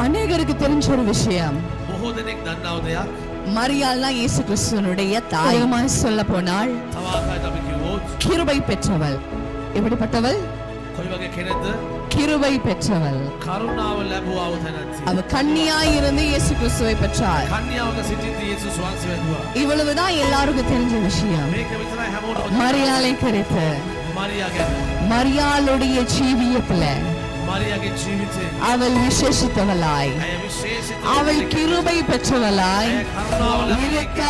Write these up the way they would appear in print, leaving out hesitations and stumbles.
அநேகருக்கு தெரிஞ்ச ஒரு விஷயம். බොහෝ දෙනෙක් දන්නා දෙයක්. மரியாள்னா இயேசு கிறிஸ்துவனுடைய தாய். சொல்ல போனால் තව ආකාරයට අපි කිව්වොත් கிருபை பெற்றவள். எப்படிப்பட்டவள்? කොයි වගේ කෙනෙක්ද? கிருபை பெற்றவள். කරුණාව ලැබුවා තැනැත්තිය. அவ கன்னியாய் இருந்து இயேசு கிறிஸ்துவை பெற்றாள். කන්‍යාවක සිටිද්දී යේසුස් වහන්සේ වැදුවා. இவ்வளவுதான் எல்லாருக்கும் தெரிஞ்ச விஷயம். මේක විතරයි හැමෝටම. மரியாளை குறித்து, මරියා ගැන, மரியாளுடைய ஜீவியத்துல මරියාගේ ජීවිතේ அவள் விசேஷித்தவளாய், ඇය විශේෂිත அவள் கிருபை பெற்றவளாய் இருக்க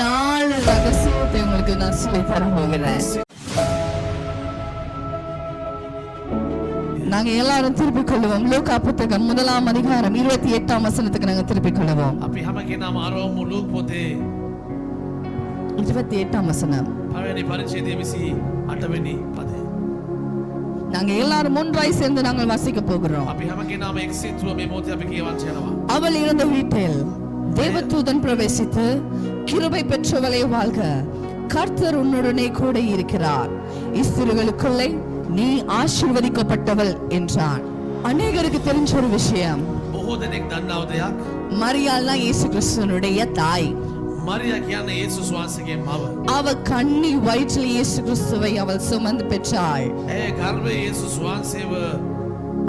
4 ரகசியத்தை உங்களுக்கு நான் சொல்லி தர போகிறேன். நாங்க எல்லாரும் திருப்பிக் கொள்வோம். லூக்கா புத்தகம் 1 அதிகாரம் 28 வசனத்துக்கு நாங்க திருப்பிக் கொள்வோம். අපි හැම කෙනාම ආරවමු ලූක් පොතේ 28 வசனம். පළවෙනි පරිච්ඡේදයේ 28 වෙනි පදය. நாங்க எல்லாரும் ஒன்றாய் சேர்ந்து நாங்கள் வாசிக்க போகிறோம். අපි හැම කෙනාම එක්සිතුව මේ මොහොතේ අපි කියවන්න යනවා. அவள் இருந்த வீட்டில் தேவதூதன் பிரவேசித்து, கிருபை பெற்றவளே வாழ்க, கர்த்தர் உன்னுடனே கூட இருக்கிறார், இஸ்திரிகளுக்குள்ளே நீ ஆசீர்வதிக்கப்பட்டவள் என்றான். அநேகருக்கு தெரிஞ்ச ஒரு விஷயம். බොහෝ දෙනෙක් දන්නා දෙයක්. மரியாள்னா இயேசு கிறிஸ்துவனுடைய தாய். මරියා කියන්නේ යේසුස් වහන්සේගේ මව. அவ கன்னி வயிற்றில் இயேசு கிறிஸ்துவை அவள் சுமந்து பெற்றாள். ඇය ගර්භයේ යේසුස් වහන්සේව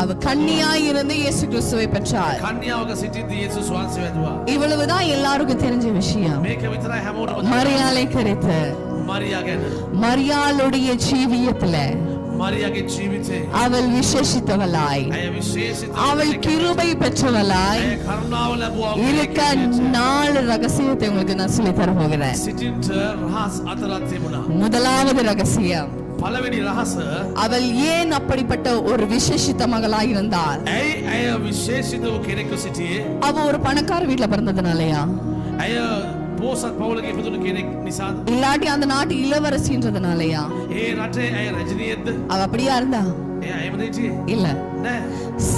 அவ கன்னியாய் இருந்து இயேசு கிறிஸ்துவை பெற்றாள். කන්‍යාවක සිටිද්දී යේසුස් වහන්සේ වැදුවා. இவ்வளவுதான் எல்லாருக்கும் தெரிஞ்ச விஷயம். මේක විතරයි හැමෝටම. மரியாளை குறித்து, මරියා ගැන, மரியாளுடைய ஜீவியத்துல මරියාගේ ජීවිතේ அவள் விசேஷித்தவளாய், ඇය විශේෂිත அவள் கிருபை பெற்றவளாய் ඇය කරුණාව ලැබුවා. இருக்க 4 ரகசியத்தை உங்களுக்கு நான் சொல்லி தர போகிறேன். සිටින්ට රහස් අතරක් තිබුණා. முதலாவது ரகசியம், පළවෙනි රහස, அவள் ஏன் அப்படிப்பட்ட ஒரு விசேஷித்த மகளாய் இருந்தாள்? ඇයි ඇය විශේෂිත වූ කෙනෙක්ව සිටියේ? அவ ஒரு பணக்கார வீட்டுல பிறந்ததுனாலயா? ඇය පෝසත් පවුලක ඉපදුණු කෙනෙක් නිසාද? இல்லாட்டி அந்த நாட்டு இளவரசின்றதுனாலயா? ඒ රටේ ඇය රජනියෙක්ද? அவ அப்படியா இருந்தா? එයා එහෙමද හිටියේ? இல்ல, නෑ.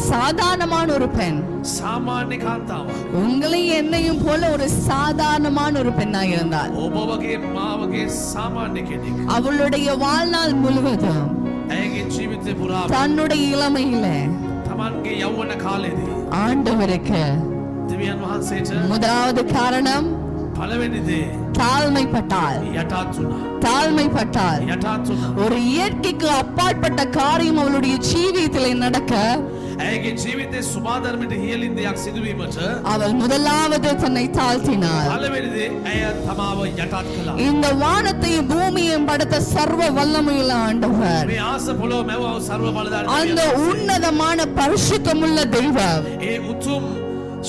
சாதாரணமான ஒரு பெண். සාමාන්‍ය කාන්තාවක්. உங்களையும் என்னையும் போல ஒரு சாதாரணமான ஒரு பெண்ணாய் இருந்தாள். ඔබ වගේ මා වගේ සාමාන්‍ය කෙනෙක්. அவளுடைய வாழ்நாள் முழுவதும் ඇයගේ ජීවිතේ පුරා தன்னுடைய இளமையில තමන්ගේ යෞවන කාලයේදී ஆண்டவருக்கு දෙවියන් වහන්සේට முதலாவது காரணம் පළවෙනි දේ தாழ்மைப்பட்டாள். යටත් වුණා. தாழ்மைப்பட்டாள். යටත් වුණා. ஒரு இயற்கைக்கு அப்பாற்பட்ட காரியம் அவளுடைய ஜீவியத்திலே நடக்க ඇයගේ ජීවිතේ සුභාධර්මයට හියලින් දෙයක් සිදුවීමට அவள் முதலாவது தன்னை தாழ்த்தினாள். පළවෙනි දේ ඇය තමාව යටත් කළා. இந்த வானத்தையும் பூமியையும் படைத்த சர்வ வல்லமையுள்ள ஆண்டவர், මේ ආස පොළොව මැවව සර්ව බලධාරී அந்த உன்னதமான பரிசுத்தமுள்ள தெய்வம் ඒ උතුම්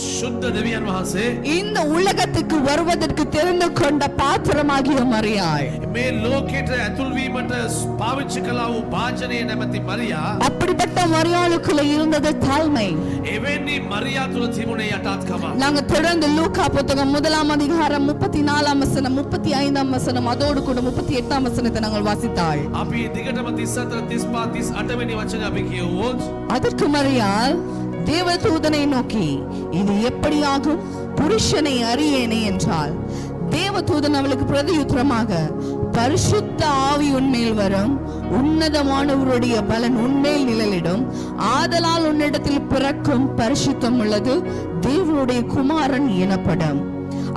සුද්ධ දෙවියන් වහන්සේ இந்த உலகத்துக்கு வருவதற்கு தெரிந்து கொண்ட பாத்திரமாகிய மரியாள், මේ ලෝකයට ඇතුල් වීමට පාවිච්චි කළා වූ වාචනයේ නැමැති මරියා, அப்படிப்பட்ட மரியாளுக்குள்ள இருந்தது தாழ்மை. එවැනි මරියා තුළ තිබුණේ යටත්කම. நாங்க தொடர்ந்து லூக்கா புத்தகம் 1 அதிகாரம் 34 வசனம் 35 வசனம் அதோடு கூட 38 வசனத்தை நாங்கள் வாசித்தாள். අපි දිගටම 34 35 38 වෙනි වචන අපි කියවුවොත්, அதற்கு மரியாள் தேவதூதனை நோக்கி, இது எப்படியாகும், புருஷனை அறியேனே என்றாள். தேவதூதன் அவளுக்கு பிரதியுத்தரமாக, பரிசுத்த ஆவி உன்மேல் வரும், உன்னதமானவருடைய பலன் உன்மேல் நிழலிடும், ஆதலால் உன்னிடத்தில் பிறக்கும் பரிசுத்தம் உள்ளது தேவனுடைய குமாரன் எனப்படும்.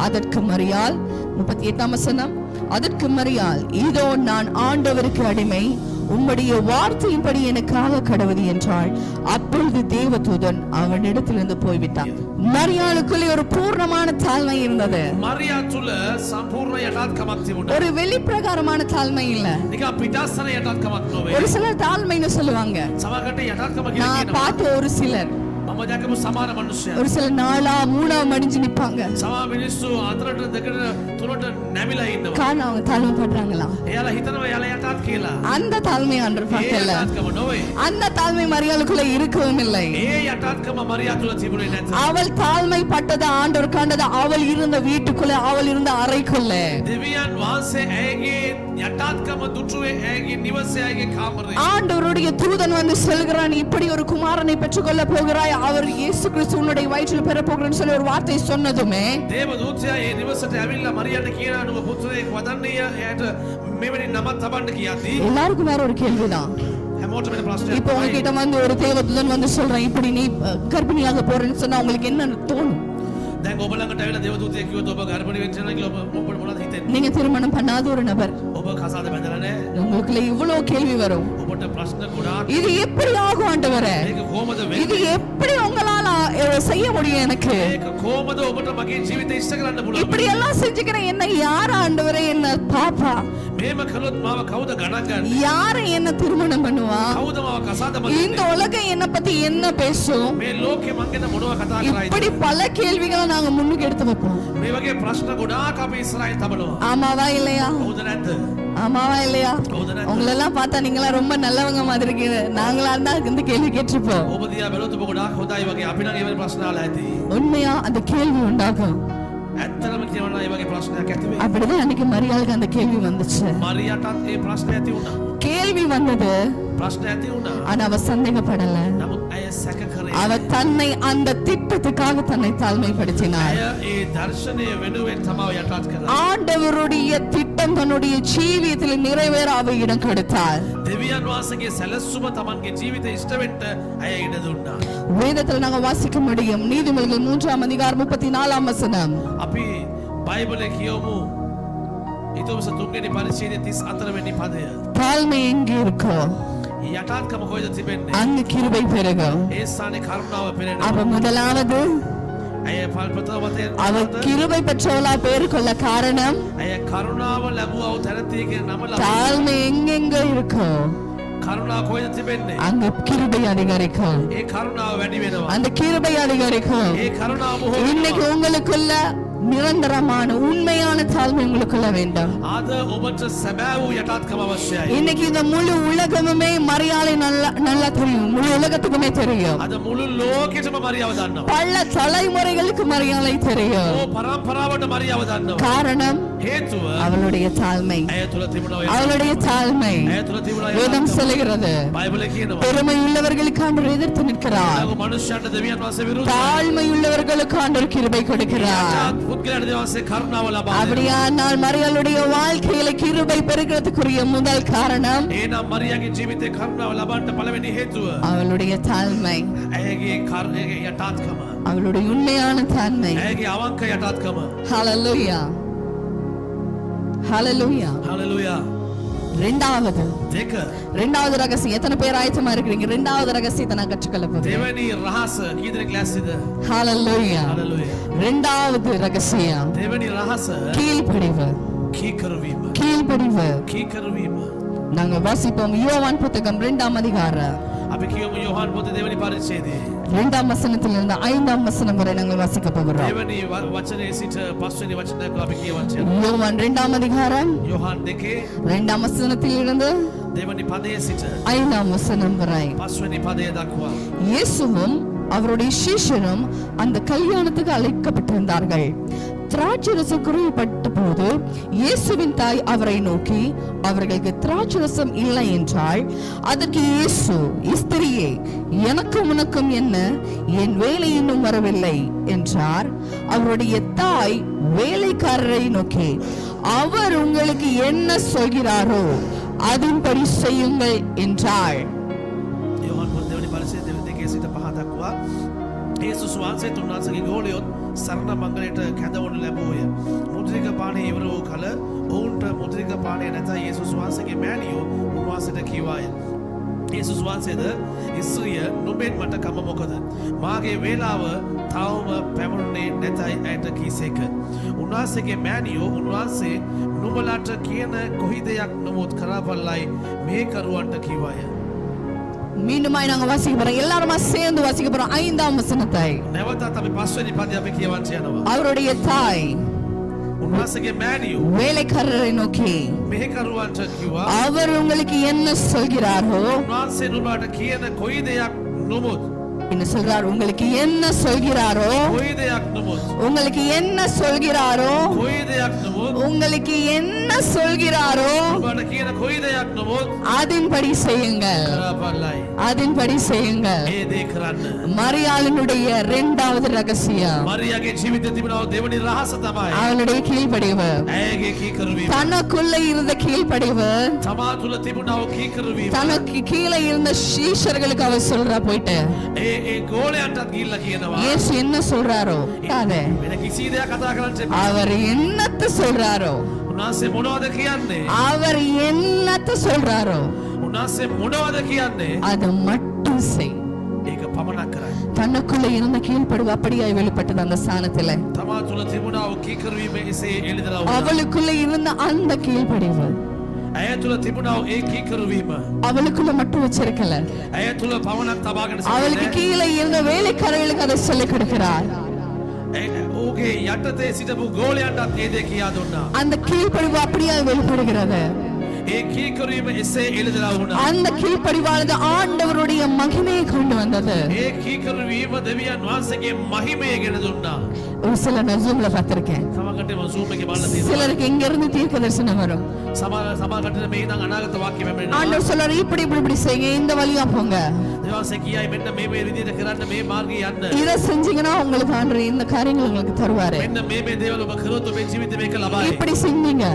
அதற்கு மரியாள் 38 வசனம், அதற்கு மரியாள், இதோ நான் ஆண்டவருக்கு அடிமை, உம்முடைய வார்த்தையின்படி எனக்காக கடவுது என்றாள். அப்பொழுது தேவதூதன் அவனிடத்திலிருந்து போய்விட்டான். மரியாளுக்குள்ளே ஒரு பூர்ணமான தாழ்மை இருந்தது. මරියා තුළ සම්පූර්ණ යටත්කමක් තිබුණා. ஒரு வெளிப்பிரகாரமான தாழ்மை இல்ல. නිකන් පිටස්සන යටත්කමක් නොවේ. ஒரு சிலர் தாழ்மைன்னு சொல்லுவாங்க. සමහරකට යටත්කම කියලා நான் කියනවා. பார்த்த ஒரு சிலர் මම දැකපු සමාන මිනිස්සු. ஒரு சிலர் 4 3 மடிஞ்சு நிப்பாங்க. සමහර මිනිස්සු අතරට දෙකට තුනට නැමිලා ඉන්නවා. காரணம் அவங்க தாழ்மைப்படுறாங்களா? එයාලා හිතනවා එයාලා යටත් කියලා. அந்த தாழ்மை ஆண்டவர் பார்க்கல. යටත්කම නොවේ. அந்த தாழ்மை மரியாளுக்குள்ள இருக்கவும் இல்லை. ඒ යටත්කම මරියා තුළ තිබුණේ නැත. அவள் தாழ்மைப்பட்டது ஆண்டவர் கண்டது அவள் இருந்த வீட்டுக்குள்ள, அவள் இருந்த அறைக்குள்ள. දෙවියන් වහන්සේ ඇයගේ යටත්කම දුටුවේ ඇයගේ නිවසේ ඇයගේ කාමරේ. ஆண்டவருடைய தூதன் வந்து சொல்கிறான், இப்படி ஒரு குமாரனை பெற்றுக்கொள்ள போகிறாய், அவர் இயேசு கிறிஸ்து உன்னுடைய வயிற்றில் பெற போகிறான்னு சொல்லி ஒரு வார்த்தை சொன்னதுமே දේව දූතයා ඒ නිවසට ඇවිල්ලා මරියාට කියනවා නුඹ පුත්‍රයෙක් වදන්නේ එයාට මෙවැනි නමක් තබන්න කියද්දී எல்லாருக்கும் வேற ஒரு கேள்விதான். හැමෝටම හැමෝටම වෙන ප්‍රශ්නයක්. இப்போ உங்ககிட்ட வந்து ஒரு தேவதூதன் வந்து சொல்றான் இப்படி நீ கர்ப்பிணியாக போறேன்னு சொன்னா உங்களுக்கு என்ன தோணும்? දැන් ඔබ ළඟට ඇවිල්ලා දේවදූතයෙක් කිව්වොත් ඔබ ගර්භණී වෙච්ච නම් කියලා ඔබට මොනවද හිතෙන්නේ? நீங்க திருமணம் பண்ணாத ஒரு நபர், ඔබ කසාද බැඳලා නැහැ. உங்களுக்குள்ள இவ்வளவு கேள்வி வரும். ඔබට ප්‍රශ්න ගොඩාක්. இது எப்படி ஆகும் ஆண்டவரே? මේක කොහොමද இது වෙන්නේ? எப்படி உங்களால செய்ய முடியும் எனக்கு? මේක කොහොමද ඔබට මගේ ජීවිතේ ඉෂ්ට කරන්න පුළුවන්? இப்படி எல்லாம் செஞ்சுக்கிறேன் என்ன யார் ஆண்டவரே என்ன பாப்பா? මේම කළොත් මාව කවුද ගණන් ගන්නේ? யார் என்ன திருமணம் பண்ணுவா? කවුද මාව කසාද இந்த බඳින්නේ? உலகம் என்ன பத்தி என்ன பேசும்? මේ ලෝකෙ මං ගැන මොනව කතා කරයිද? இப்படி பல கேள்விகளை நாங்க முன்னுக்கு எடுத்து வைப்போம். මේ වගේ ප්‍රශ්න ගොඩාක් අපි ඉස්සරහින් තබනවා. ஆமாவா இல்லையா? කවුද නැද්ද? ஆமாவா இல்லையா? කවුද නැද්ද? உங்களெல்லாம் பார்த்தா நீங்களா ரொம்ப நல்லவங்க மாதிரி இருக்கீங்க. நாங்களா இருந்தா இந்த கேள்வி கேட்டிருப்போம். ඔබ දිහා බැලුවොත් ඔබ ගොඩාක් හොඳයි වගේ අපි නම් ඒ වගේ ප්‍රශ්න අහලා ඇති. உண்மையா அந்த கேள்வி உண்டாகும். ඇත්තටම කියනවා නම් ඒ වගේ ප්‍රශ්නයක් ඇති වෙයි. அப்படிதான் அன்னைக்கு மரியாளுக்கு அந்த கேள்வி வந்துச்சு. මරියටත් ඒ ප්‍රශ්න ඇති වුණා. கேள்வி வந்தது, ප්‍රශ්න ඇති වුණා. ஆனா அவ சந்தேகப்படல. නමුත් ඇය සැක කරේ. அவ தன்னை அந்த திட்டத்துக்காக தன்னை தாழ்மைப்படுத்தினார். ඇය ඒ දර්ශනය වෙනුවෙන් තමයි යටත් කරා. ஆண்டவருடைய திட்டம் தன்னுடைய ஜீவியத்தில் நிறைவேற அவ இடம் கொடுத்தாள். දෙවියන් වහන්සේගේ සැලසුම Tamanගේ ජීවිතේ ඉෂ්ට වෙන්න ඇය ඉඩ දුන්නා. வேதத்தில் நாங்க வாசிக்க முடியும். நீதிமொழிகள் 3ஆம் அதிகாரம் 34ஆம் வசனம். අපි බයිබලේ කියවමු. ඊතෝමස 3 වෙනි පරිච්ඡේදයේ 34 වෙනි පදය. தாழ்மை எங்கே இருக்கோ යටත්කම කොහෙද තිබෙන්නේ? அங்கு கிருபை பெருகும். ඒ ස්ථානේ කරුණාව පෙරෙනවා. அவ முதலாவது ඇය ප්‍රථමතේ அவ கிருபை பெற்றவளா பேரு கொள்ள காரணம் ඇය කරුණාව ලැබුවා වූ තැනතිය කියන නම ලබා. தாழ்மை எங்கெங்க இருக்கோ කරුණාව කොහෙද තිබෙන්නේ? அங்க கிருபை அதிகரிக்கும். ඒ කරුණාව වැඩි වෙනවා. அந்த கிருபை அதிகரிக்கும். ඒ කරුණාව බොහෝ இன்னைக்கு වෙනවා. உங்களுக்குள்ள நிரந்தரமான உண்மையான தாழ்மை உங்களுக்குள்ள வேண்டும். ආද ඔබට සැබෑ වූ යටත්කම අවශ්‍යයි. இன்னைக்கு இந்த முழு உலகமுமே மரியாதை நல்லா தெரியும். முழு உலகத்துக்குமே தெரியும். අද මුළු ලෝකෙටම මරියව දන්නවා. பல தலைமுறைகளுக்கு மரியாதை தெரியும். ඕ පරම්පරාවට මරියව දන්නවා. காரணம் හේතුව அவளுடைய தாழ்மை. ඇය තුල තිබුණා ඔය அவளுடைய தாழ்மை. ඇය තුල තිබුණා வேதம் යටත්කම. சொல்லுகிறது බයිබලේ කියනවා. பெருமை உள்ளவர்களுக்கு ஆண்டவர் எதிர்த்து நிற்கிறார். ලෝක මනුෂ්‍යයන්ට දෙවියන් වහන්සේ විරුද්ධයි. தாழ்மை உள்ளவர்களுக்கு ஆண்டவர் கிருபை கொடுக்கிறார். පුද්ගලයන්ට දෙවියන් වහන්සේ කරුණාව ලබා දෙනවා. அப்படியானால் மரியாளுடைய வாழ்க்கையில கிருபை பெருகிறதுக்குரிய முதல் காரணம் එහෙනම් මරියාගේ ජීවිතේ කරුණාව ලබන්න පළවෙනි හේතුව அவளுடைய தாழ்மை, ඇයගේ යටත්කම. அவளுடைய உண்மையான தாழ்மை. ඇයගේ අවංක යටත්කම. ஹalleluya, ஹalleluya. හalleluya. ரெண்டாவது ரகசியம். எத்தனை பேர் ஆயத்தமா இருக்கிறீங்க? ரெண்டாவது ரகசியத்தை நான் கற்றுக்கொள்ள போறேன். දෙවෙනි රහස කී දෙනෙක් ලෑස්තිද? ஹalleluya. හalleluya. ரெண்டாவது ரகசியம் දෙවෙනි රහස கீழ்ப்படிவு. කීකරවීම. கீழ்ப்படிவு. කීකරවීම. நாங்க வாசிப்போம் யோவான் புத்தகம் 2ஆம் அதிகாரம் අපි කියමු යෝහන් පොතේ දෙවෙනි පරිච්ඡේදයේ 2ஆம் வசனத்திலிருந்து 5ஆம் வசனம் வரை நாங்கள் வாசிக்க போகிறோம். දෙවෙනි වචනේ සිට පස්වෙනි වචන දක්වා අපි කියවන්නේ. யோவான் 2ஆம் அதிகாரம் යෝහන් 2 2ஆம் வசனத்திலிருந்து දෙවෙනි පදයේ සිට 5ஆம் வசனம் வரை. පස්වෙනි පදයේ දක්වා இயேசுவும் அவருடைய சீஷரும் அந்த கல்யாணத்துக்கு அழைக்கப்பட்டிருந்தார்கள். திராட்சரசம் குறைவுபட்ட போது இயேசுவின் தாய் அவரை நோக்கி, அவர்களுக்கு திராட்சரசம் இல்லை என்றால், அதற்கு இயேசு, ஸ்திரியே, எனக்கும் உனக்கும் என்ன, என் வேலை இன்னும் வரவில்லை என்றார். அவருடைய தாய் வேலைக்காரரை நோக்கி, அவர் உங்களுக்கு என்ன சொல்கிறாரோ அதன்படி செய்யுங்கள் என்றாள். යෝහන් පොතේ දෙවෙනි පරිච්ඡේදයේ 2 සිට 5 දක්වා යේසුස් වහන්සේ තුන්වහන්සේගේ ගෝලියොත් සරණ මංගලයට කැඳවනු ලැබුවය. මුද්‍රික පානය ඉවර වූ කල ඔවුන්ට මුද්‍රික පානය නැත. යේසුස් වහන්සේගේ මෑණියෝ උන්වහන්සේට කීවාය. යේසුස් වහන්සේද, ස්ත්‍රිය, නුඹෙන් මට කම මොකද? මාගේ වේලාව තවම පැමුණුනේ නැතයි ඇයට කීසේක. උන්වහන්සේගේ මෑණියෝ උන්වහන්සේ නුඹලාට කියන කොහි දෙයක් නොමුත් කරපල්ලයි මේ කරුවන්ට කීවාය. மீண்டுமாய் நாங்க வாசிக்க போறோம். எல்லாருமா சேர்ந்து வாசிக்க போறோம் 5ஆம் வசனத்தை. නැවතත් අපි පස්වෙනි පදේ අපි කියවන්න යනවා. அவருடைய தாய் උන්වහන්සේගේ මෑණියෝ வேலைக்காரரை நோக்கி, මේ කරුවන්ට කිව්වා, அவர் உங்களுக்கு என்ன சொல்கிறாரோ උන්වහන්සේ නුඹලාට කියන කොයි දෙයක් නොමුත් என்ன சொல்றார்? உங்களுக்கு என்ன சொல்கிறாரோ, කොයි දෙයක් නමුත් உங்களுக்கு என்ன சொல்கிறாரோ, කොයි දෙයක් නමුත් உங்களுக்கு என்ன சொல்கிறாரோ ඔබට කියන කොයි දෙයක් නමුත් அதன்படி செய்யுங்கள், කරපල්ලයි. அதன்படி செய்யுங்கள். ඒ දේ කරන්න. மரியாளினுடைய இரண்டாவது ரகசியம் මරියාගේ ජීවිතේ තිබුණා දෙවනි රහස තමයි அவளுடைய கீழ்ப்படிவு. ඇයගේ කීකරුවීම. தனக்குள்ள இருந்த கீழ்ப்படிவு තමා තුළ තිබුණා කීකරුවීම. தனக்கு கீழே இருந்த சீஷர்களுக்கு அவர் சொல்றா போயிட்டு ඒ ගෝලයන්ටත් ගිහිල්ලා කියනවා. இயேசு என்ன சொல்றாரோ அதே වෙන කිසි දෙයක් කතා කරන්න එපා. அவர் என்னத்த சொல்றாரோ, උන්වහන්සේ මොනවද කියන්නේ? அவர் என்னத்த சொல்றாரோ උන්වහන්සේ මොනවද කියන්නේ? அதை மட்டும் செய். ඒක පමණක් කරන්න. தனக்குள்ள இருந்த கீழ்ப்படிவு அப்படியாய் வெளிப்பட்டது அந்த ஸ்தானத்துல. තමා තුළ තිබුණා කීකරුවීම එසේ එළිදලා වුණා. அவளுக்குள்ள இருந்த அந்த கீழ்ப்படிவு ඇය තුළ තිබුණා ඒ කීකරුවීම. அவளுக்குள்ள மட்டும் வச்சிருக்கல, ඇය තුළ පමණක් තබාගෙන அவளுக்கு සිටින්නේ. கீழே இருந்த வேலைக்காரர்களுக்கு அதை சொல்லிக் கொடுக்கிறார். ඕගේ යටතේ සිටපු ගෝලයන්ටත් ඒ දේ කියා දුන්නා. அந்த கீழ்ப்படிவு அப்படியாய் வெளிப்படுகிறது. ඒ කීකරුවීම එසේ එළිදලා වුණා. அந்த கீழ்ப்படிவானது ஆண்டவருடைய மகிமையை கொண்டு வந்தது. ඒ කීකරුවීම දෙවියන් වහන්සේගේ මහිමය ගෙන දුන්නා. ஒரு சில நான் ஜூம்ல பார்த்திருக்கேன். සමහරකට මම Zoom එකේ බලලා තියෙනවා. சிலருக்கு இங்க இருந்து தீர்க்க தரிசனம் வரும். සමහරකට මේ ඉඳන් අනාගත වාක්‍ය වැටෙනවා. ஆண்டவர் சொல்றாரு, இப்படி இப்படி இப்படி செய்யுங்க, இந்த வழியா போங்க, දෙවියන්සේ කියයි මෙන්න මේ විදිහට කරන්න මේ මාර්ගය යන්න. இத செஞ்சீங்கன்னா உங்களுக்கு ஆண்டவர் இந்த காரியங்கள் உங்களுக்கு தருவாரு. මෙන්න මේ දේවල් ඔබ කරොත් ඔබේ ජීවිතේ මේක ලබයි. இப்படி செஞ்சீங்க,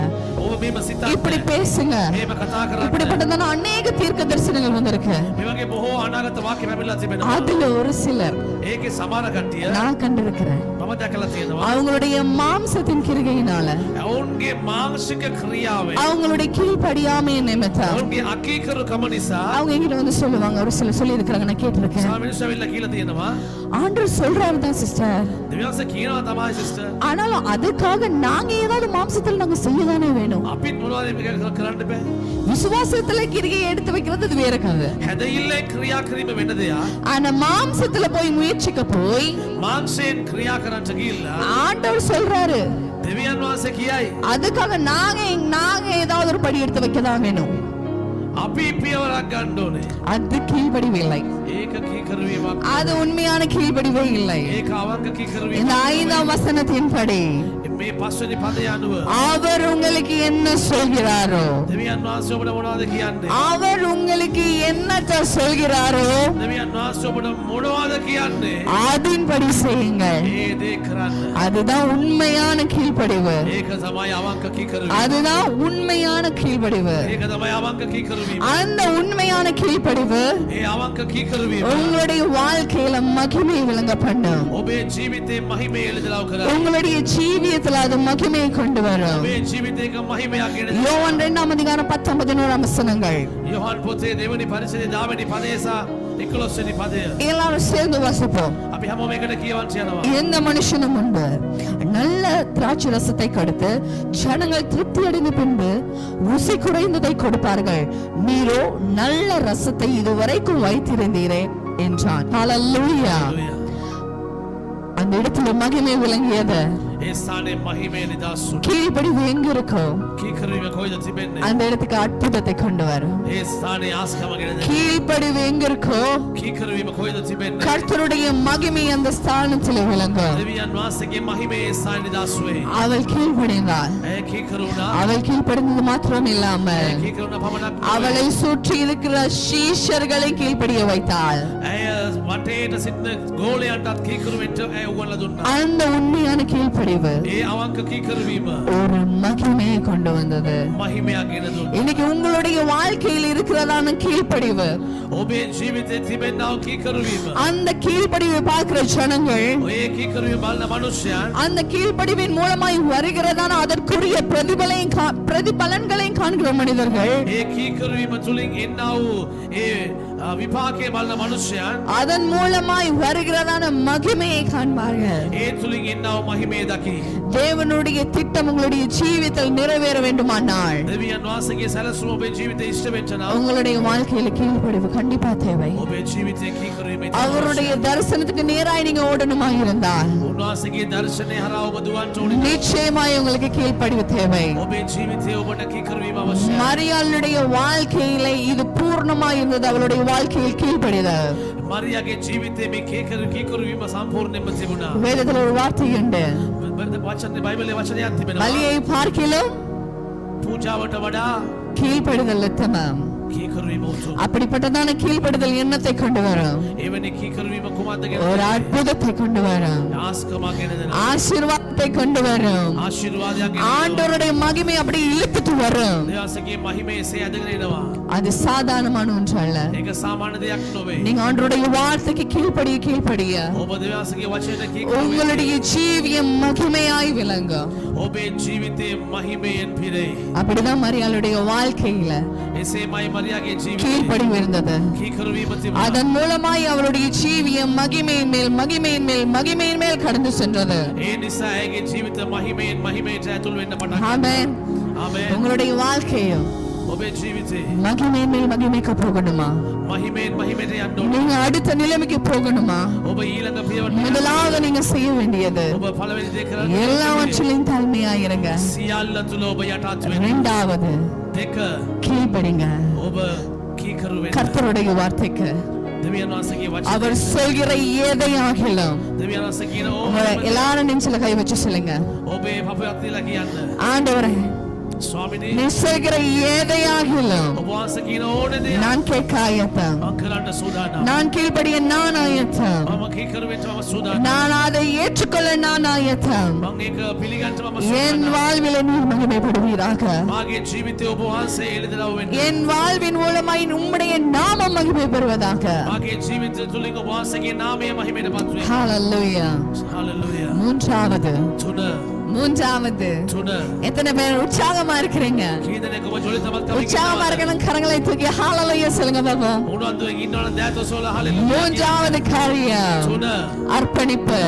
ඔබ මේව සිතන්න. இப்படி பேசுங்க, මේව කතා කරන්න. இப்படிப்பட்டதான அநேக தீர்க்க தரிசனங்கள் வந்திருக்கு. මේ වගේ බොහෝ අනාගත වාක්‍ය වැටෙලා තිබෙනවා. அதுல ஒரு சிலர் ඒකේ සමහර කට්ටිය நான் கண்டிருக்கிறேன். මම දැකලා තියෙනවා. அவங்களுடைய மாம்சத்தின் கிரிகையினால, ඔවුන්ගේ මානසික ක්‍රියාවෙන් அவங்களுடைய கீழ்ப்படியாமை நிமித்தம் ඔවුන්ගේ අකීකරුකම නිසා அவங்க எங்கிட்ட வந்து சொல்லுவாங்க, ஒரு சிலர் சொல்லி இருக்கிறாங்க, நான் கேட்டிருக்கேன். සාමිනිස්සවිල්ලා කියලා තියෙනවා. ஆண்டவர் சொல்றாரு தான் சிஸ்டர், දෙවියන්සේ කියනවා තමයි සිස්ටර්. ஆனாலும் அதுக்காக நாங்க ஏதாவது மாம்சத்துல நாங்க செய்யதானே வேணும். අපිත් මොනවද මේක කරන්න බෑ. விசுவாசத்துல கிரிகையை எடுத்து வைக்கிறது அது வேற கதை. හැදෙille ක්‍රියා කිරීම වෙන දෙයක්. ஆனா மாம்சத்துல போய் முயற்சிக்க போய் මාංශයෙන් ක්‍රියා කරන්න ගිහිල්ලා ஆண்டவர் சொல்றாரு, දෙවියන් වහන්සේ කියයි அதுக்காக நாங்க ஏதாவது ஒரு படி எடுத்து வைக்கதான் வேணும். අපි පියවරක් ගන්න ඕනේ. அது கீழ்ப்படிவு இல்லை, ඒක කීකරුවීමක්. அது உண்மையான கீழ்ப்படிவே இல்லை. ඒක අවංක කීකරුවීමක්. இந்த 5ஆம் வசனத்தின்படி මේ පස්වෙනි පදය අනුව அவர் உங்களுக்கு என்ன சொல்கிறாரோ, දෙවියන් වහන්සේ ඔබට මොනවද කියන්නේ? அவர் உங்களுக்கு என்னத்த சொல்கிறாரோ දෙවියන් වහන්සේ ඔබට මොනවද කියන්නේ? அதன்படி செய்யுங்கள். ඒ දේ කරන්න. அதுதான் உண்மையான கீழ்ப்படிவு, ඒක තමයි අවංක කීකරුවීම. அதுதான் உண்மையான கீழ்ப்படிவு. ඒක තමයි අවංක කීකරුවීම. அந்த உண்மையான கீழ்ப்படிவு ඒ අවංක කීකරුවීම உங்களுடைய வாழ்க்கையில மகிமை விளங்க பண்ணும். ඔබේ ජීවිතේ මහිමය එළිදලා කරා. உங்களுடைய ஜீவியத்துல அது மகிமையை கொண்டு வரும். ඔබේ ජීවිතේක මහිමයක් ගෙන. யோவான் 2ஆம் அதிகாரம் 10-11 வசனங்கள் යොහන් පොතේ දෙවනි පරිච්ඡේදයේ 10 වෙනි පදය සහ 11 වෙනි පදය. எல்லாரும் சேர்ந்து வாசிப்போம். අපි හැමෝම එකට කියවන්න යනවා. எந்த மனுஷனும் முன்பு நல்ல திராட்சை ரசத்தை கொடுத்து ஜனங்கள் திருப்தி அடைந்த பின்பு ருசி குறைந்ததை கொடுப்பார்கள், நீரோ நல்ல ரசத்தை இதுவரைக்கும் வைத்திருந்தீரே என்றான். ஹalleluya. அந்த இடத்துல மகிமை விளங்கியது. ඒ ස්ථානයේ මහිමය නිදාසු. கீழ்ப்படிவு எங்க இருக்கும் කීකරුවීම කොයිද තිබෙන්නේ? அந்த இடத்துக்கு அற்புதத்தை கொண்டு வரும். ඒ ස්ථානයේ ආස්කම ගෙන දෙන්න. கீழ்ப்படிவு எங்க இருக்கோ කීකරුවීම කොයිද තිබෙන්නේ? கர்த்தருடைய மகிமை அந்த ஸ்தானத்தில் விளங்கும். දෙවියන් වහන්සේගේ මහිමය ඒ ස්ථානයේ නිදාසු වේ. அவள் கீழ்ப்படிந்தாள். ඇය කීකරුණා. அவள் கீழ்ப்படிந்தது மாத்திரம் இல்லாமல் ඇය කීකරුණා පමණක් නෙවෙයි. அவளை சுற்றி இருக்கிற சீஷர்களை கீழ்ப்படிய வைத்தாள். ඇය වටේට සිටින ගෝලයන්ටත් කීකරු වෙන්න ඇය උගන්ලා දුන්නා. அந்த உண்மையான கீழ்ப்படிவு ඒ අවංක කීකරුවීම ஒரு மகிமையை கொண்டு வந்தது. මහිමයක් ගෙන දුන්නා. இன்னைக்கு உங்களுடைய வாழ்க்கையில் இருக்கிறதான கீழ்ப்படிவு, ඔබේ ජීවිතේ තිබෙනා වූ කීකරුවීම. அந்த கீழ்ப்படிவை பார்க்கிற ஜனங்கள், ඔය කීකරුවීම බලන මනුෂ්‍යයන් அந்த கீழ்ப்படிவின் மூலமாய் வருகிறதான அதற்குரிய பிரதிபலன்களையும் காண்கிற மனிதர்கள், ඒ කීකරුවීම තුලින් එන්නා වූ ඒ විපාකයේ බලන මනුෂ්‍යයන් அதன் மூலமாய் வருகிறதான மகிமையை காண்பார்கள். ඒ තුලින් එන්නා වූ මහිමය දකි. தேவனுடைய திட்டம் திட்டம் உங்களுடைய ஜீவிதத்தில் நிறைவேற வேண்டுமானால் දෙවියන් වහන්සේගේ සැලසුම ඔබේ ජීවිතේ ඉෂ්ට වෙන්න නම් உங்களுடைய வாழ்க்கையில கீழ்ப்படிவு கண்டிப்பா தேவை. ඔබේ ජීවිතේ කීකරීමේ அவருடைய தரிசனத்துக்கு நேராய் நீங்க ஓடணுமா இருந்தால் උන්වහන්සේගේ දර්ශනය හරහා ඔබ දුවන්න ඕනේ. நிச்சயமாய் உங்களுக்கு கீழ்ப்படிவு தேவை. ඔබේ ජීවිතේ ඔබට කීකරවීම අවශ්‍යයි. மரியாளுடைய வாழ்க்கையில இது பூர்ணமாய் இருந்தது. அவளுடைய வாழ்க்கையில் கீழ்ப்படிதல். මරියාගේ ජීවිතේ මේ කීකරවීම සම්පූර්ණයෙන්ම තිබුණා. வேதத்தில் ஒரு வார்த்தை உண்டு, වචනේ බයිබලයේ වචනයක් තිබෙනවා. பலியை பார்க்கிலும் පූජාවට වඩා கீழ்ப்படிதல் உத்தமம். කීකරවීම උතුම්. அப்படிப்பட்டதான கீழ்ப்படிதல் என்னத்தை கொண்டு வரும்? එවැනි කීකරවීම කුමක්ද ஒரு කියන්නේ? அற்புதத்தை கொண்டு வரும், ආස්කමක් ගෙන දෙනවා. ஆசீர்வாதத்தை கொண்டு வரும், ආශිර්වාදයක් ගෙන දෙනවා. ஆண்டவருடைய மகிமை அப்படி இழுத்துட்டு வரும். දෙවියන්ගේ මහිමේ එසේ ඇදගෙන එනවා. அது சாதாரணமான ஒன்று அல்ல. ඒක සාමාන්‍ය දෙයක් නොවේ. நீங்க ஆண்டவருடைய வார்த்தைக்கு கீழ்ப்படிய கீழ்ப்படிய ඔබ දෙවියන්ගේ වචනයට කීකරවීම உங்களுடைய ஜீவியம் மகிமையாய் விளங்கும். ඔබේ ජීවිතේ මහිමයෙන් පිරෙයි. அப்படிதான் மரியாளுடைய வாழ்க்கையில එසේමයි මරියාගේ ජීවිතේ கீழ்ப்படிவு இருந்தது. කීකරවීම තිබුණා. அதன் மூலமாய் அவருடைய ஜீவியம் மகிமையின் மேல் மகிமையின் மேல் மகிமையின் மேல் கடந்து சென்றது. ඒ නිසා ඇගේ ජීවිත මහිමයෙන් මහිමයට ඇතුල් වෙන්න පටන් ஆமென். ආමේන්. உங்களுடைய வாழ்க்கையும் ඔබේ ජීවිතේ மகிமையின் மேல் மகிமைக்கு போகணுமா? මහිමයෙන් මහිමයට යන්න ඕනේ. நீங்க அடுத்த நிலைமைக்கு போகணுமா? ඔබ ඊළඟ පියවරට முதலாவது நீங்க செய்ய வேண்டியது ඔබ පළවෙනි දේ කරන්න எல்லாவற்றிலும் தாழ்மையாயிருங்க. සියල්ල තුල ඔබ යටත් වෙන්න. இரண்டாவது දෙක கீழ்ப்படிங்க ඔබ කීකරු වෙන්න. கர்த்தருடைய வார்த்தைக்கு. දෙවියන් වහන්සේගේ වචන அவர் சொல்கிற எதையாகிலும் දෙවියන් වහන්සේ කියන உங்களை ඕන எல்லாரும் நெஞ்சில கை வச்சு சொல்லுங்க, ඔබේ පපුවක් තියලා කියන්න. ஆண்டவரே ස්වාමිනේ நீ சொல்கிற எதையாகிலும் ඔබ වහන්සේ කියන ඕන දේ நான் கேட்க ஆயத்தம், මම කරන්න සූදානම්. நான் கீழ்ப்படிய நான் ஆயத்தம், මම කීකරු වෙන්න මම සූදානම්. நான் அதை ஏற்றுக்கொள்ள நான் ஆயத்தம். මම ඒක පිළිගන්න මම என் සූදානම්. வாழ்வில நீர் மகிமைப்படுவீராக. මාගේ ජීවිතේ ඔබ වහන්සේ එළිදරව් වෙන්න. என் வாழ்வின் மூலமாய் உம்முடைய நாமம் மகிமை பெறுவதாக. මාගේ ජීවිතය තුලින් ඔබ වහන්සේගේ නාමය මහිමයටපත් වේ. ஹalleluya. හalleluya. மூன்றாவது තුන எத்தனை பேர் உற்சாகமா இருக்கிறீங்க? කී දෙනෙක් ඔබ ජොලිතවත් உற்சாகமா කමින් இருக்கணும், கரங்களை தூக்கி ஹalleluya சொல்லுங்க பாப்போம். උනන්දුවෙන් ඉන්නවනම් දෑත ඔසවලා හalleluya. மூன்றாவது காரியம் තුන அர்ப்பணிப்பு.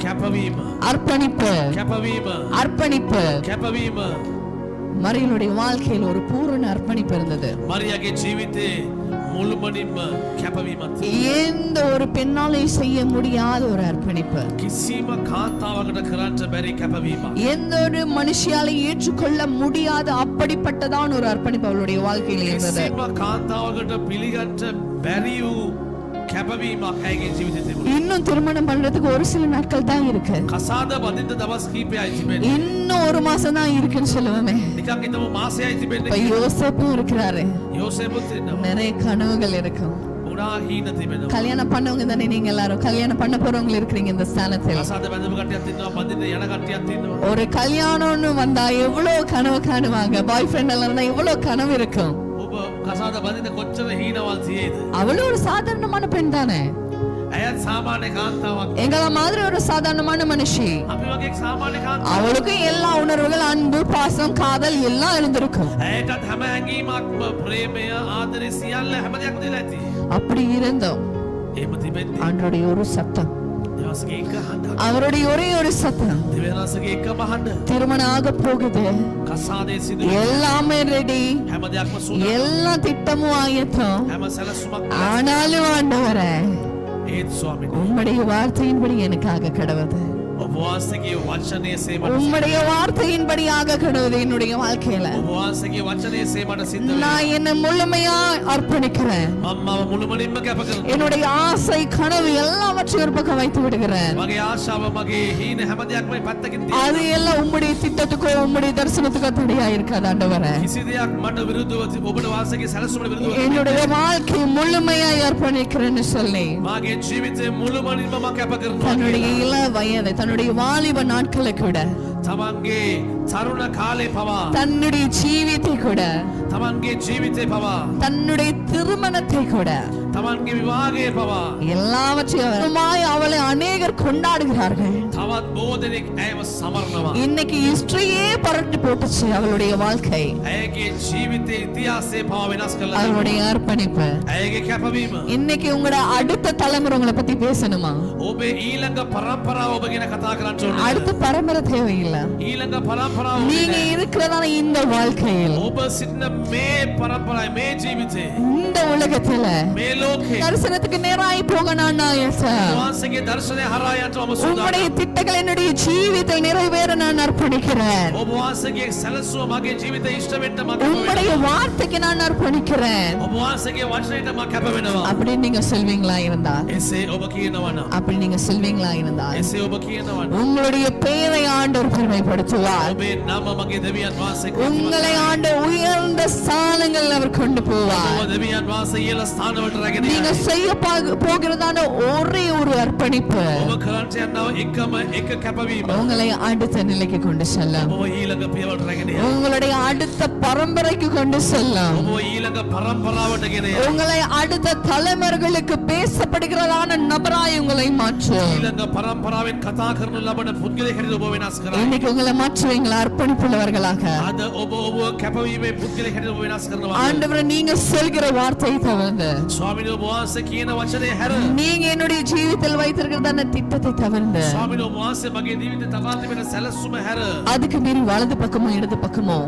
කැපවීම. அர்ப்பணிப்பு, කැපවීම. அர்ப்பணிப்பு. කැපවීම. மரியாளுடைய வாழ்க்கையில் ஒரு பூரண அர்ப்பணிப்பு இருந்தது. මරියාගේ ජීවිතේ මුළුමනින්ම කැපවීමක් තිබුණා. எந்த ஒரு பெண்ணாலும் செய்ய முடியாத ஒரு அர்ப்பணிப்பு, කිසිම කාන්තාවකට කරන්න බැරි කැපවීමක්. எந்த ஒரு மனுஷியாலை ஏற்றுக்கொள்ள முடியாத அப்படிப்பட்டதான் ஒரு அர்ப்பணிப்பு அவளுடைய வாழ்க்கையில் இருந்தது. කිසිම කාන්තාවකට පිළිගන්න බැරි වූ කැපවීමක් ඇගේ ජීවිතේ තිබුණා. இன்னும் திருமணம் பண்றதுக்கு ஒரு சில நாட்கள் தான் இருக்கு, කසාද බඳින්න දවස් කීපයයි තිබෙන්නේ. இன்னும் ஒரு மாசம் தான் இருக்குன்னு சொல்லுவோமே. නිකන් හිතමු මාසයයි இப்ப තිබෙන්නේ. யோசேப்பும் இருக்கிறாரு, යෝසේපුත් ඉන්නවා. நிறைய கனவுகள் இருக்கும். උනා හීන තිබෙනවා. கல்யாணம் பண்ணவங்க தானே நீங்க எல்லாரும்? கல்யாணம் பண்ண போறவங்க இருக்கிறீங்க இந்த ஸ்தானத்தில். කසාද බඳපු කට්ටියක් ඉන්නවා. බඳින්න යන කට්ටියක් ඉන්නවා. ஒரு கல்யாணம்னு வந்தா எவ்வளவு கனவு காணுவாங்க. பாய் ஃப்ரெண்ட் எல்லாம் இருந்தா எவ்வளவு கனவு இருக்கும். ඔබ කසාද බඳින්න කොච්චර හීනවල් තියේද? அவளும் ஒரு சாதாரணமான பெண் தானே, ඇයත් සාමාන්‍ය කාන්තාවක්. எங்கள மாதிரி ஒரு சாதாரணமான மனுஷி. අපි වගේ සාමාන්‍ය කාන්තාවක්. அவளுக்கும் எல்லா உணர்வுகள், அன்பு, பாசம், காதல் எல்லாம் இருந்திருக்கும். ඇයටත් හැම හැඟීමක්ම ප්‍රේමය ආදරය සියල්ල හැම දෙයක්ම දීලා ඇති. அப்படி இருந்தோம் එහෙම තිබෙන්නේ ஆண்டவருடைய ஒரு சத்தம், දෙවියන්ගේ එක හඬක්. அவருடைய ஒரே ஒரு சத்தம். දෙවියන්ගේ එකම හඬ. திருமணம் ஆக போகுது, කසාදේ සිදු எல்லாமே ரெடி, හැම දෙයක්ම සූදානම්. எல்லா திட்டமும் ஆயத்தம். හැම සැලසුමක් ஆனாலும் ஆண்டவரே ඒත් ස්වාමීනි உம்முடைய வார்த்தையின்படி எனக்காக கடவுது, ඔබ වහන්සේගේ වචනය සේමට உம்முடைய வார்த்தையின்படியாக கடவுது என்னுடைய வாழ்க்கையில. ඔබ වහන්සේගේ වචනය සේමට සිද්ධ වෙනවා. நான் என்னை முழுமையா அர்ப்பணிக்கிறேன். මම මුළුමනින්ම කැප කරනවා. என்னுடைய ஆசை, கனவு எல்லாவற்றையும் ஒரு பக்கம் வைத்து விடுகிறேன். මගේ ආශාව මගේ හීන හැම දෙයක්ම පැත්තකින් තියලා அது எல்லாம் உம்முடைய திட்டத்துக்கோ உம்முடைய தரிசனத்துக்கோ தடையா இருக்காது ஆண்டவரே. කිසි දෙයක් මට විරුද්ධව ඔබට වහන්සේගේ සැලසුමට විරුද්ධව என்னுடைய வாழ்க்கை முழுமையாய் அர்ப்பணிக்கிறேன்னு சொல்லி මාගේ ජීවිතේ මුළුමනින්ම මම කැප කරනවා. தன்னுடைய இள வயதை, தன்னுடைய வாலிப நாட்களை கூட, තමන්ගේ තරුණ කාලේ පවා தன்னுடைய ஜீவித்தை கூட, තමන්ගේ ජීවිතේ පවා தன்னுடைய திருமணத்தை கூட තමන්ගේ විවාහයේ පවා எல்லாவற்றையும் அவளை அநேகர் கொண்டாடுகிறார்கள். තවත් බොහෝ දෙනෙක් ඇයව සමරනවා. இன்னைக்கு ஹிஸ்டரியே புரட்டி போட்டுச்சு அவளுடைய வாழ்க்கை, ඇයගේ ජීවිතයේ ඉතිහාසය පවා වෙනස් කළා. அவளுடைய அர்ப்பணிப்பு. ඇයගේ කැපවීම இன்னைக்கு உங்களோட அடுத்த தலைமுறை உங்களை பத்தி பேசணுமா? ඔබේ ඊළඟ පරම්පරාව ඔබ ගැන කතා කරන්න ඕනේ. அடுத்த பரம்பரை தேவையில்லை. ඊළඟ පරම්පරාව நீங்க இருக்கிறதான இந்த வாழ்க்கையில், ඔබ සිටින මේ පරම්පරාවේ මේ ජීවිතේ இந்த உலகத்துல මේ ලෝකේ தரிசனத்துக்கு நேராய் போக நான் ஆயத்தம். වහන්සේගේ දර්ශනය හරහා යන්න ඔබ உங்களுடைய සූදානම්. திட்டங்கள் என்னுடைய ஜீவிதத்தில் நிறைவேற நான் அர்ப்பணிக்கிறேன். ඔබ වහන්සේගේ සැලසුම මගේ ජීවිතේ ඉෂ්ට වෙන්න මම உங்களுடைய வார்த்தைக்கு நான் அர்ப்பணிக்கிறேன். ඔබ වහන්සේගේ වචනයට මම කැප වෙනවා. அப்படி நீங்க சொல்வீங்களா இருந்தா, එසේ ඔබ කියනවා නම් அப்படி நீங்க சொல்வீங்களா இருந்தா, එසේ ඔබ කියනවා නම් உங்களுடைய பெயரை ஆண்டவர் பெருமைப்படுத்துவார். ඔබේ නම මගේ දෙවියන් වහන්සේ உங்களை ஆண்டு உயர்ந்த ஸ்தானங்கள் அவர் கொண்டு போவார். ඔබ දෙවියන් වහන්සේ ඉහළ ස්ථානවලට රැගෙන நீங்க යනවා. செய்ய போகிறதான ஒரே ஒரு அர்ப்பணிப்பு ඔබ කරන්ට යනවා එකම එක කැපවීම. உங்களை அடுத்த நிலைக்கு கொண்டு செல்லும். ඔබ ඊළඟ පියවරට රැගෙන යනවා. உங்களுடைய அடுத்த பரம்பரைக்கு கொண்டு செல்லும். ඔබ ඊළඟ පරම්පරාවට ගෙන යනවා. உங்களை அடுத்த தலைமுறைகளுக்கு பேசப்படுகிறதான நபராய் உங்களை மாற்றும். ඊළඟ පරම්පරාවෙන් කතා කරන ලබන පුද්ගලයෙක් හැටියට ඔබ වෙනස් කරයි. இன்னைக்கு உங்களை மாற்றுவீங்களா அர்ப்பணிப்புள்ளவர்களாக? අද ඔබ කැපවීමේ පුද්ගලයෙක් හැටියට ඔබ වෙනස් කරනවා. ஆண்டவரே, நீங்க சொல்கிற வார்த்தை தவிர்த்து, ස්වාමීනි ඔබ වහන්සේ කියන වචනේ හැර நீங்க என்னுடைய ஜீவிதத்தில் வைத்திருக்கிறதான திட்டத்தை தவிர்த்து, ස්වාමීනි ඔබ වහන්සේ මගේ ජීවිතේ තබා තිබෙන සැලසුම හැර அதுக்கு மீறி வலது பக்கமோ இடது பக்கமோ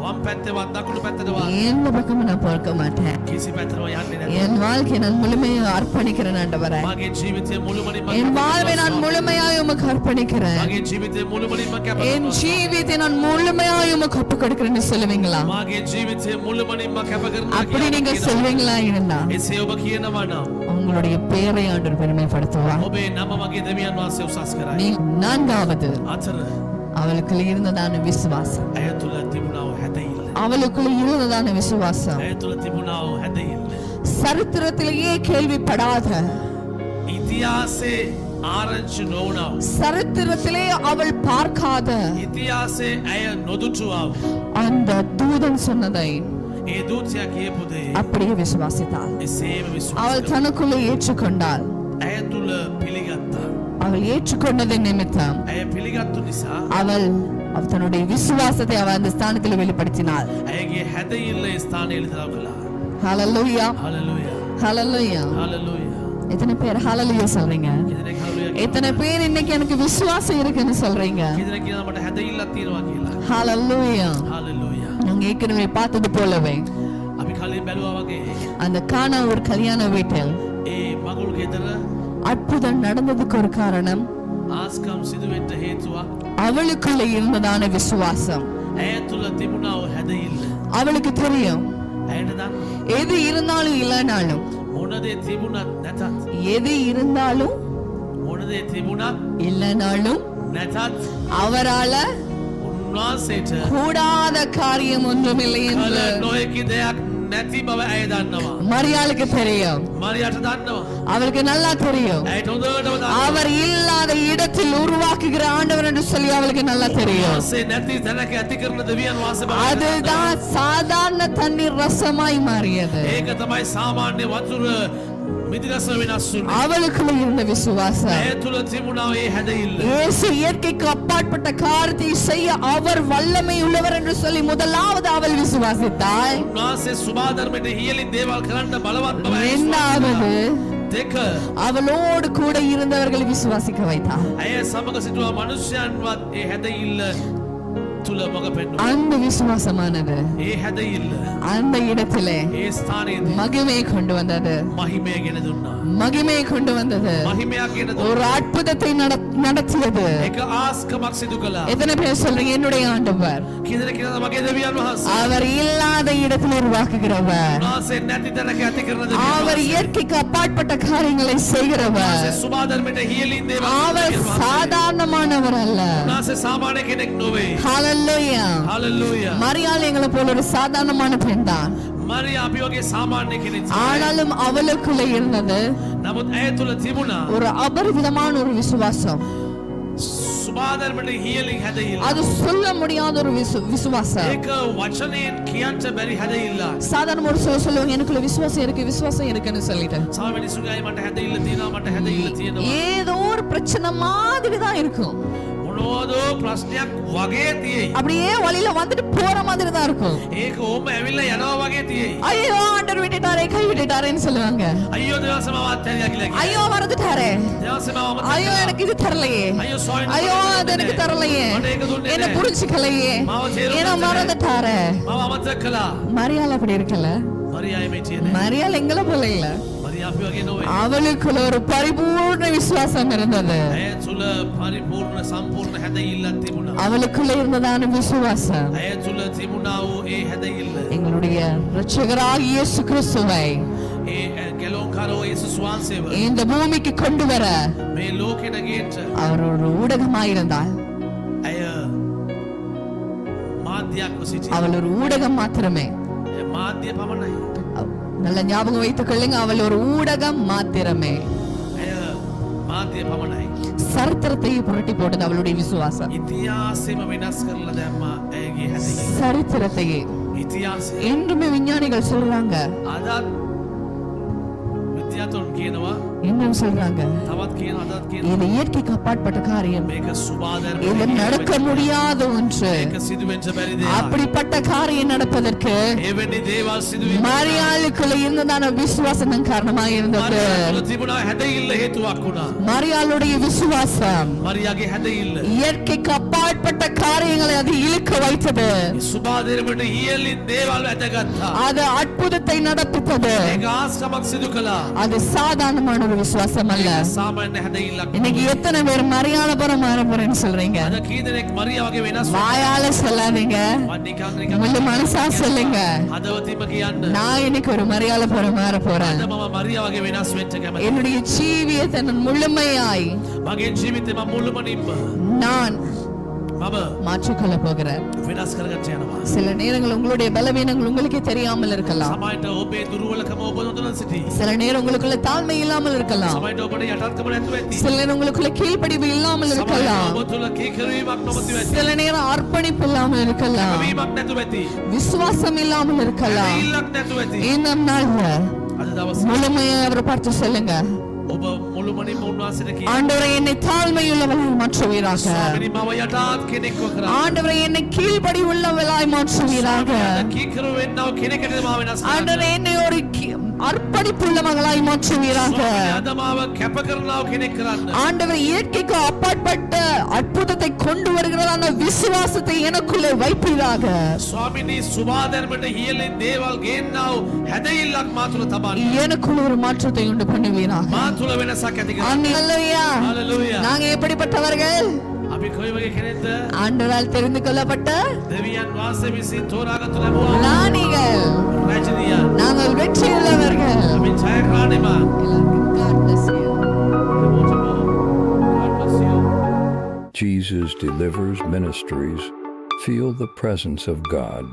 වම් පැත්තේවත් දකුණු පැත්තේවත් எந்த பக்கமும் நான் பார்க்க மாட்டேன். කිසි පැත්තකට යන්නේ නැහැ. என் வாழ்க்கையை நான் முழுமையாக அர்ப்பணிக்கிறேன் ஆண்டவரே. මගේ ජීවිතේ මුළුමනින්ම என் வாழ்வை நான் முழுமையாக உமக்கு அர்ப்பணிக்கிறேன். මගේ ජීවිතේ මුළුමනින්ම කැප என் කරනවා. ஜீவியத்தை நான் முழுமையாக உமக்கு ஒப்பு கொடுக்கிறேன்னு சொல்லுவீங்களா? මගේ ජීවිතේ මුළුමනින්ම කැප කරනවා. அப்படி நீங்க சொல்வீங்களா இருந்தா, එසේ ඔබ කියනවා නම් உங்களுடைய பெயரை ஆண்டவர் பெருமைப்படுத்துவார். ඔබේ නම මගේ දෙවියන් වහන්සේ උසස් කරයි. நீ நான்காவது, අතර அவளுக்குள்ள இருந்ததான விசுவாசம். ඇය තුල තිබුණා වූ හැදෙයිල්ල. அவளுக்குள்ள இருந்ததான விசுவாசம் ඇය තුල තිබුණා වූ හැදෙයිල්ල. சரித்திரத்திலேயே கேள்விப்படாத, ඉතිහාසයේ ආරංචි නොවුණා වූ, சரித்திரத்திலே அவள் பார்க்காத ඉතිහාසයේ ඇය නොදුටුවා වූ அந்த தூதன் சொன்னதை ඒ දූතයා කියපු දේ அப்படியே விசுவாசித்தாள். එසේම විශ්වාස அவள் தனக்குள்ளே ஏற்றுக்கொண்டாள். ඇය තුල පිළිගත්තා. அவள் ஏற்றுக்கொண்டதின் நிமித்தம் ඇය පිළිගත්තු නිසා அவள் தன்னுடைய விசுவாசத்தை அவள் அந்த ஸ்தானத்தில் வெளிப்படுத்தினாள். ඇයගේ හැදෙයිල්ල ඒ ස්ථානයේ ඉලදලා කළා. ஹalleluya, හalleluya ஹalleluya. හalleluya. எத்தனை பேர் ஹalleluya சொல்றீங்க? කිදෙනෙක් හalleluya எத்தனை பேர் இன்னைக்கு எனக்கு விசுவாசம் இருக்குன்னு சொல்றீங்க? කිදෙනෙක් කියනවා මට හැදෙයිල්ලක් තියෙනවා කියලා. ஹalleluya. හalleluya. நாங்க ஏற்கனவே பார்த்தது போலவே අපි කලින් බැලුවා වගේ அந்த கானா ஒரு கல்யாண வீட்டில் ඒ මගුල් ගෙදර அற்புதம் நடந்ததுக்கு ஒரு காரணம் ආස්කම් සිදු වෙන්න හේතුවක් அவளுக்குள்ள இருந்ததான விசுவாசம். ඇය තුල තිබුණා වූ හැදෙයිල්ල. அவளுக்கு தெரியும், ඇයට දන්න எது இருந்தாலும் இல்லைனாலும், මොන දේ තිබුණත් නැතත් எது இருந்தாலும் මොන දේ තිබුණත් இல்லைனாலும் නැතත් அவரால උන්වහන්සේට கூடாத காரியம் ஒன்றுமில்லை කල என்று නොයෙකි දෙයක් නැති බව ඇය දන්නවා. மரியாளுக்கு தெரியும், මරියට දන්නවා. அவருக்கு நல்லா தெரியும். ඇයට හොඳටම දන්නවා. அவர் இல்லாத இடத்தில் உருவாக்குகிற ஆண்டவர் என்று சொல்லி அவளுக்கு நல்லா தெரியும். වහන්සේ නැති තැනක ඇති කරන දෙවියන් වහන්සේ බව அதுதான் சாதாரண தண்ணீர் ரசமாய் மாறியது. ඒක තමයි සාමාන්‍ය වතුර මිදිරස වෙනස් වුනේ. அவளுக்குள்ள இருந்த விசுவாசம். ඇය තුල තිබුණා ඒ හැදෙයිල්ල. இயேசு இயற்கைக்கு அப்பாற்பட்ட காரியத்தை செய்ய அவர் வல்லமை உள்ளவர் என்று சொல்லி முதலாவது அவள் விசுவாசித்தாள். උන්වහන්සේ සුභාධර්මයට ඉහළින් දේවල් කරන්න බලවත් බව ඇය இரண்டாவது, දෙක அவளோடு கூட இருந்தவர்களை விசுவாசிக்க வைத்தாள். ඇය සමග සිටුවා මනුෂ්‍යයන්වත් ඒ හැදෙයිල්ල තුල මඟ පෙන්වුවා. அந்த விசுவாசமானது ඒ හැදෙයිල්ල அந்த இடத்திலே ඒ ස්ථානයේදී மகிமையை கொண்டு வந்தது. මහිමය ගෙන දුන්නා. மகிமையை கொண்டு வந்தது. මහිමයක් ගෙන දුන්නා. ஒரு அற்புதத்தை நடத்தியது. ඒක ආස්කමක් සිදු කළා. எத்தனை பேர் சொல்றீங்க என்னுடைய ஆண்டவர் කිදෙනෙක් කියනවා මගේ දෙවියන් වහන්සේ. அவர் இல்லாத இடத்தில் உருவாக்குகிறவர், උන්වහන්සේ නැති තැනක ඇති කරන அவர் දෙවියන් இயற்கைக்கு அப்பாற்பட்ட காரியங்களை செய்கிறவர், වහන්සේ සුභාධර්මයට ඉහළින් දේවල් அவர் சாதாரணமானவர் அல்ல. උන්වහන්සේ සාමාන්‍ය කෙනෙක් නොවේ. ஹalleluya. හalleluya. மரியாள் எங்களை போல ஒரு சாதாரணமான பெண் தான். මරියා අපි වගේ සාමාන්‍ය කෙනෙක්. ஆனாலும் அவளுக்குள்ள இருந்தது නමුත් ඇය තුල තිබුණා ஒரு அபரிவிதமான ஒரு விசுவாசம். සුභාධර්මයට healing හැදෙilla. அது சொல்ல முடியாத ஒரு விசுவாசம். ඒක වචනයෙන් කියන්න බැරි හැදෙilla. சாதாரண ஒரு சில சொல்லுவாங்க எனக்குள்ள விசுவாசம் இருக்குன்னு சொல்லிட்டு. සාමිනිසුගයි මට හැදෙilla තියෙනවා මට හැදෙilla තියෙනවා. ஏதோ ஒரு பிரச்சனை மாதிரி தான் இருக்கும். මොනවදෝ ප්‍රශ්නයක් වගේ තියෙයි. அப்படியே வழியில வந்துட்டு போற மாதிரி தான் இருக்கும். ඒක ඕම ඇවිල්ලා යනවා වගේ තියෙයි. ஐயோ ஆண்டவர் விட்டுட்டாரே கை விட்டுட்டாரேன்னு சொல்லுவாங்க. අයියෝ දෙවස මම අත්හැරියා කියලා කියයි. ஐயோ மறந்துட்டாரே. දෙවස මම අමතක ஐயோ எனக்கு இது தரலையே. අයියෝ සොයින් ஐயோ அது எனக்கு தரலையே. என்ன புரிஞ்சுக்கலையே. ஏன்னா மறந்துட்டாரே. මම අමතක කළා. மரியாள் அப்படி இருக்கல. මරියායි මේ තියෙන්නේ. மரியாள் எங்கள போல இல்ல. මරියා අපි වගේ නොවේ. அவளுக்குள்ள ஒரு பரிபூர்ண விசுவாசம் இருந்தது. ඇය තුල පරිපූර්ණ සම්පූර්ණ හැදෙILLක් තිබුණා. அவளுக்குள்ள இருந்ததான விசுவாசம் ඇය තුල තිබුණා වූ ඒ හැදෙILල. எங்களுடைய இரட்சகராகிய இயேசு கிறிஸ்துவை ඒ ගැලෝන්කාරෝ යේසුස් වහන්සේව இந்த பூமிக்கு கொண்டு வர මේ ලෝකෙට ගේන්න அவர் ஒரு ஊடகமாயிருந்தால் ඇය මාධ්‍යයක් සිටියා. அவள் ஒரு ஊடகம் மாத்திரமே. මාධ්‍ය පමණයි. நல்ல ஞாபகம் வைத்துக் கொள்ளுங்க, அவள் ஒரு ஊடகம் மாத்திரமே. ඇය මාධ්‍ය පමණයි. சரித்திரத்தை புரட்டி போட்டது அவளுடைய விசுவாசம். ඉතිහාසෙම වෙනස් කරලා දැම්මා ඇයගේ හැදෙILල. சரித்திரத்தையே ඉතිහාසය என்றுமே விஞ்ஞானிகள் சொல்றாங்க, අදත් විද්‍යාතුන් කියනවා இன்னும் சொல்றாங்க තවත් කියන අදත් කියනවා இது இயற்கைக்கு அப்பாற்பட்ட காரியம், මේක සුභාධර්ම இது நடக்க முடியாத ஒன்று. මේක සිදු වෙන්න බැරි දෙයක්. அப்படிப்பட்ட காரியம் நடப்பதற்கு එවැනි දේවල් සිදු වෙන්න மரியாளுக்குள்ள இருந்ததான விசுவாசம் தான் காரணமாக இருந்தது. මරියාගේ තිබුණා හැදෙILල හේතුවක් වුණා. மரியாளுடைய விசுவாசம் මරියාගේ හැදෙILල இயற்கைக்கு அப்பாற்பட்ட காரியங்களை அது இழுக்க வைத்தது. සුභාධර්මයට healing දේවල් ඇදගත්තා. அது අற்புதத்தை நடப்பித்தது. ඒක ආස්කමක් සිදු කළා. அது சாதாரணமான ஒரு விசுவாசம் அல்ல. සාමාන්‍ය හැදෙILලක්. இன்னைக்கு எத்தனை பேர் மரியாளபுரம் மாறப்போறேன்னு சொல்றீங்க? අද කී දෙනෙක් මරියා වගේ වෙනස් வாயால சொல்லாதீங்க, නිකන් உங்க மனசா சொல்லுங்க, හදවතින්ම කියන්න. நான் இன்னைக்கு ஒரு மரியாளபுரம் மாற போறேன். අද මම මරියා වගේ වෙනස් වෙන්න කැමතියි. என்னுடைய ஜீவியத்தை நான் முழுமையாய் මගේ ජීවිතේ මම මුළුමනින්ම நான் මම மாற்றிக்கொள்ள போகிறேன். වෙනස් කරගන්න යනවා. சில நேரங்கள் உங்களுடைய பலவீனங்கள் உங்களுக்கே தெரியாமல் இருக்கலாம். සමහරට ඔබේ දුර්වලකම ඔබ නොදන්න සිටී. சில நேரம் உங்களுக்குள்ள தாழ்மை இல்லாமல் இருக்கலாம். සමහරට ඔබට යටත්කම නැතුව ඇති. சில நேரம் உங்களுக்குள்ள கீழ்ப்படிவு இல்லாமல் இருக்கலாம். ඔබ තුල කීකරීමක් නොමැතිව ඇති. சில நேரம் அர்ப்பணிப்பு இல்லாமல் இருக்கலாம். වීමක් නැතුව ඇති. விசுவாசம் இல்லாமல் இருக்கலாம். ඉල්ලක් නැතුව ඇති. இந்த நாள்ல අද දවසේ முழுமையா அவரை பார்த்து சொல்லுங்க, ඔබ මුළුමනින්ම උන්වහන්සේට කියන්න. ஆண்டவரே என்னை தாழ்மையுள்ளவளாய் மாற்றுவீராக. ස්වාමිනී මම යටත් කෙනෙක්ව කරා. ஆண்டவரே என்னை கீழ்ப்படிவுள்ளவளாய் மாற்றுவீராக. කීකරු වෙන්නව කෙනෙක්ට මාව වෙනස් කරන්න. ஆண்டவரே என்னை ஒரு அர்ப்பணிப்புள்ள மகளாய் மாற்றுவீராக. අද මාව කැප කරනව කෙනෙක් කරන්න. ஆண்டவர் இயற்கைக்கு அப்பாற்பட்ட அற்புதத்தை கொண்டு வருகிறதான விசுவாசத்தை எனக்குள்ளே வைப்பீராக. ස්වාමිනී සුභාධර්මයට healing දේවල් ගේන්නව හැදෙILලක් මා තුල තබන්න. எனக்குள்ள ஒரு மாற்றத்தை உண்டு பண்ணுவீராக. මා තුල වෙනසක් ඇති කරන්න. அல்லேலூயா. හalleluya. நாங்க எப்படிப்பட்டவர்கள்? අපි කොයි වගේ කෙනෙක්ද? ஆண்டவரால் தெரிந்து கொள்ளப்பட்ட දෙවියන් වහන්සේ විසින් තෝරාගත්තු ලැබුවා. ஞானிகள். රජනියා. நாங்கள் வெற்றியுள்ளவர்கள். අපි ජයග්‍රහණයමා. God bless you. God bless you. Jesus Delivers Ministries. Feel the presence of God.